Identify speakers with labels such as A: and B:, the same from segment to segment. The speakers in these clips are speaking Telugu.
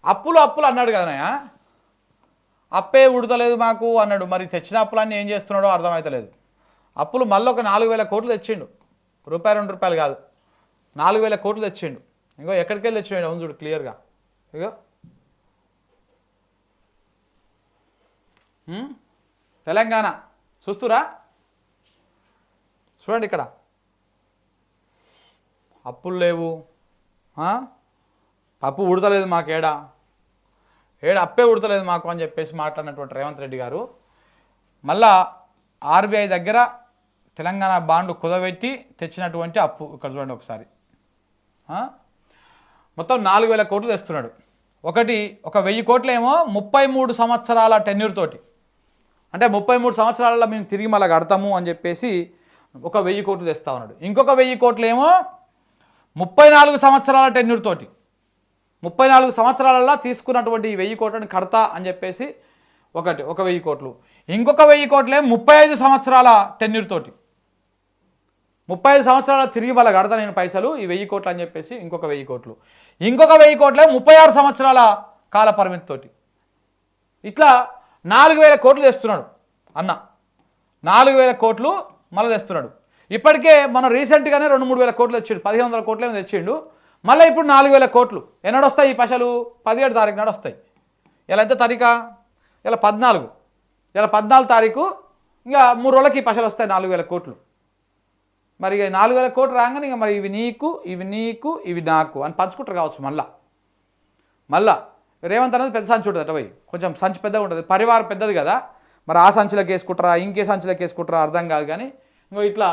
A: అప్పులు అప్పులు అన్నాడు కదనయ్య, అప్పే ఉడతలేదు మాకు అన్నాడు. మరి తెచ్చిన అప్పులన్నీ ఏం చేస్తున్నాడో అర్థమవుతలేదు. అప్పులు మళ్ళీ ఒక 4,000 కోట్లు తెచ్చిండు, రూపాయి 2 రూపాయలు కాదు, 4,000 కోట్లు తెచ్చిండు. ఇంకో ఎక్కడికి వెళ్ళి తెచ్చిండు అవును చూడు క్లియర్గా. ఇగో తెలంగాణ చూస్తురా, చూడండి ఇక్కడ అప్పులు లేవు, అప్పు ఉడతలేదు మాకు, ఏడా అప్పే ఉడతలేదు మాకు అని చెప్పేసి మాట్లాడినటువంటి రేవంత్ రెడ్డి గారు మళ్ళా ఆర్బీఐ దగ్గర తెలంగాణ బాండ్ కుదబెట్టి తెచ్చినటువంటి అప్పు ఇక్కడ చూడండి ఒకసారి. మొత్తం 4,000 కోట్లు తెస్తున్నాడు. ఒక 1,000 కోట్లు ఏమో 33 సంవత్సరాల టెన్యూర్ తోటి, అంటే 33 సంవత్సరాలలో మేము తిరిగి మళ్ళీ కడతాము అని చెప్పేసి ఒక 1,000 కోట్లు తెస్తా ఉన్నాడు. ఇంకొక 1,000 కోట్లు ఏమో 34 సంవత్సరాల టెన్యూర్ తోటి, 34 సంవత్సరాలలో తీసుకున్నటువంటి 1,000 కోట్లని కడతా అని చెప్పేసి ఒక 1,000 కోట్లు. ఇంకొక 1,000 కోట్లే 35 సంవత్సరాల టెన్యూర్ తోటి, 35 సంవత్సరాల తిరిగి మళ్ళీ కడతా నేను పైసలు ఈ 1,000 కోట్లు అని చెప్పేసి ఇంకొక 1,000 కోట్లు. ఇంకొక 1,000 కోట్లే 36 సంవత్సరాల కాల పరిమితితోటి. ఇట్లా 4,000 కోట్లు తెస్తున్నాడు అన్న, 4,000 కోట్లు మళ్ళీ తెస్తున్నాడు. ఇప్పటికే మనం రీసెంట్గానే 2-3 వేల కోట్లు తెచ్చిండు, 1,500 కోట్లు ఏమో తెచ్చిండు. మళ్ళీ ఇప్పుడు 4,000 కోట్లు ఎన్నడు వస్తాయి ఈ పైసలు? 17 తారీఖు నాడు వస్తాయి. ఇలా ఎంత తారీఖా? ఇలా 14, ఇలా 14 తారీఖు. ఇంకా 3 రోజులకి ఈ పైసలు వస్తాయి 4,000 కోట్లు. మరి 4,000 కోట్లు రాగానే ఇక మరి ఇవి నీకు ఇవి నాకు అని పంచుకుంటారు కావచ్చు. మళ్ళా రేవంత్ అనేది పెద్ద సంచి ఉంటుంది అటు పోయి, కొంచెం సంచి పెద్దగా ఉంటుంది, పరివారం పెద్దది కదా, మరి ఆ సంచిలోకి వేసుకుంటారా ఇంకే సంచిలోకి వేసుకుంటారా అర్థం కాదు. కానీ ఇంకో ఇట్లా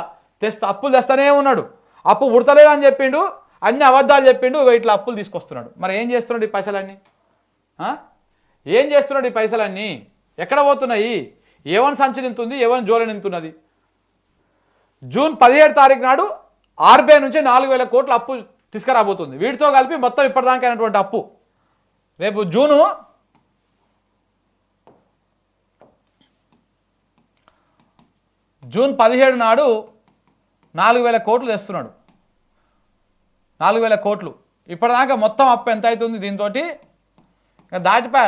A: అప్పులు తెస్తానే ఉన్నాడు. అప్పు ఉడతలేదని చెప్పిండు, అన్ని అబద్ధాలు చెప్పిండు, ఇట్లా అప్పులు తీసుకొస్తున్నాడు. మరి ఏం చేస్తున్నాడు ఈ పైసలన్నీ? ఏం చేస్తున్నాడు ఈ పైసలన్నీ? ఎక్కడ పోతున్నాయి? ఏవన్ సంచి నింతుంది, ఏవన్ జోల నింతున్నది. జూన్ 17 తారీఖు నాడు ఆర్బీఐ నుంచి 4,000 కోట్ల అప్పు తీసుకురాబోతుంది. వీటితో కలిపి మొత్తం ఇప్పటిదాకా అయినటువంటి అప్పు రేపు జూన్ 17 నాడు 4,000 కోట్లు తెస్తున్నాడు. 4,000 కోట్లు ఇప్పటిదాకా మొత్తం అప్పు ఎంత అవుతుంది? దీంతో దాటిపోయా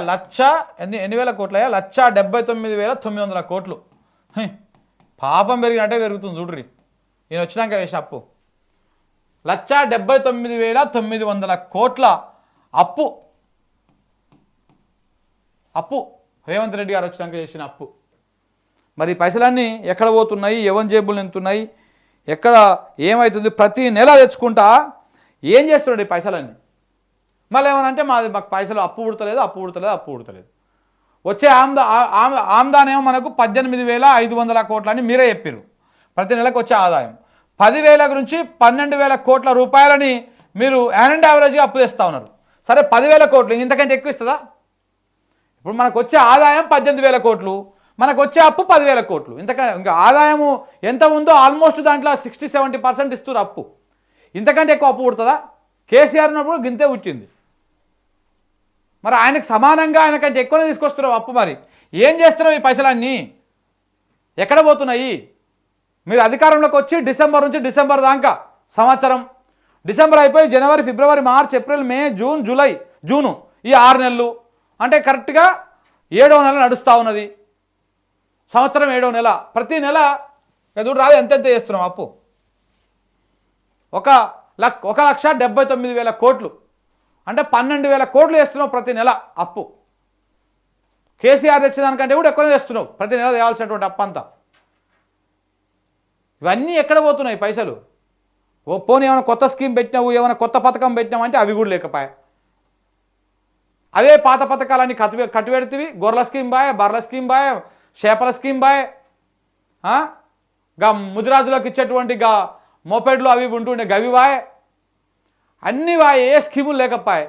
A: ఎన్ని వేల కోట్లు అయ్యా? 1,79,900 కోట్లు. పాపం పెరిగినట్టే పెరుగుతుంది చూడ్రి. ఈయన వచ్చినాక వేసిన అప్పు 1,79,900 కోట్ల అప్పు రేవంత్ రెడ్డి గారు వచ్చినాక చేసిన అప్పు. మరి పైసలన్నీ ఎక్కడ పోతున్నాయి? ఎవరి జేబులు నింతున్నాయి? ఎక్కడ ఏమవుతుంది? ప్రతి నెల తెచ్చుకుంటా ఏం చేస్తున్నాడు ఈ పైసలన్నీ? మళ్ళీ ఏమనంటే మాకు పైసలు అప్పు ఉడతలేదు. వచ్చే ఆమ్దానేమో మనకు 18,500 కోట్లు అని మీరే చెప్పారు. ప్రతి నెలకు వచ్చే ఆదాయం 10,000 నుంచి 12,000 కోట్ల రూపాయలని మీరు యావరేజ్గా అప్పు తెస్తూ ఉన్నారు. సరే 10,000 కోట్లు ఇంతకంటే ఎక్కువ ఇస్తుందా? ఇప్పుడు మనకు వచ్చే ఆదాయం 18,000 కోట్లు, మనకు వచ్చే అప్పు 10,000 కోట్లు. ఇంకా ఆదాయము ఎంత ఉందో ఆల్మోస్ట్ దాంట్లో 60-70% ఇస్తున్నారు అప్పు. ఇంతకంటే ఎక్కువ అప్పు పుడుతుందా? కేసీఆర్ ఉన్నప్పుడు గింతే పుట్టింది. మరి ఆయనకు సమానంగా ఆయనకంటే ఎక్కువనే తీసుకొస్తున్నావు అప్పు. మరి ఏం చేస్తున్నావు ఈ పైసలన్నీ? ఎక్కడ పోతున్నాయి? మీరు అధికారంలోకి వచ్చి డిసెంబర్ నుంచి డిసెంబర్ దాకా సంవత్సరం, డిసెంబర్ అయిపోయి జనవరి, ఫిబ్రవరి, మార్చ్, ఏప్రిల్, మే, జూన్, జూలై, జూను, ఈ 6 నెలలు అంటే కరెక్ట్గా 7వ నెల నడుస్తూ ఉన్నది. సంవత్సరం 7వ నెల. ప్రతి నెల చూడు రాదు ఎంతెంత చేస్తున్నాం అప్పు. 1,79,000 కోట్లు అంటే 12,000 కోట్లు వేస్తున్నావు ప్రతి నెల అప్పు. కేసీఆర్ తెచ్చేదానికంటే కూడా ఎక్కువనే తెస్తున్నావు ప్రతి నెల తేవాల్సినటువంటి అప్పు అంతా. ఇవన్నీ ఎక్కడ పోతున్నాయి పైసలు? పోనీ ఏమైనా కొత్త స్కీమ్ పెట్టినావు, ఏమైనా కొత్త పథకం పెట్టినావు అంటే అవి కూడా లేకపోయా. అవే పాత పథకాలన్నీ కట్టుబెడితివి. గొర్రెల స్కీమ్ బాయ్, బర్రెల స్కీమ్ బాయ్, చేపల స్కీమ్ బాయ్, గా ముదిరాజులకు ఇచ్చేటువంటి గా మోపెడ్లు అవి ఉంటుండే గవి బాయ్, అన్నీ బాయ్. ఏ స్కీములు లేకపోయా.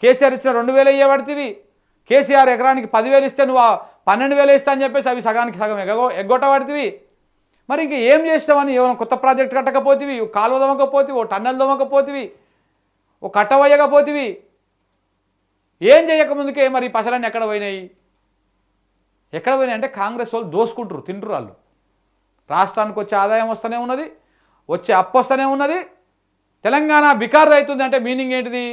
A: కేసీఆర్ ఇచ్చిన 2,000 ఇవ్వబడితివి. కేసీఆర్ ఎకరానికి 10,000 ఇస్తే నువ్వు 12,000 ఇస్తా అని చెప్పేసి అవి సగానికి సగం ఎగ్గొట్టబడితివి. మరి ఇంక ఏం చేసినావని? ఏమైనా కొత్త ప్రాజెక్ట్ కట్టకపోతివి, కాలువ దొమ్మకపోతివి, ఓ టన్నెల్ దొమ్మకపోతివి, ఓ కట్టవయ్యకపోతివి. ఏం చేయకముందుకే మరి ఈ పైసలన్నీ ఎక్కడ పోయినాయి? అంటే కాంగ్రెస్ వాళ్ళు దోసుకుంటారు, తింటారు వాళ్ళు. రాష్ట్రానికి వచ్చే ఆదాయం వస్తూనే ఉన్నది, వచ్చే అప్పు వస్తూనే ఉన్నది. తెలంగాణ బికార్ది అవుతుంది అంటే మీనింగ్ ఏంటిది?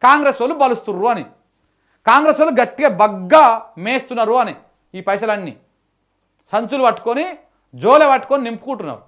A: కాంగ్రెస్ వాళ్ళు బలుస్తుర్రు అని. కాంగ్రెస్ వాళ్ళు గట్టిగా బగ్గా మేస్తున్నారు అని ఈ పైసలన్నీ సంచులు పట్టుకొని జోలె పట్టుకొని నింపుకుంటున్నారు.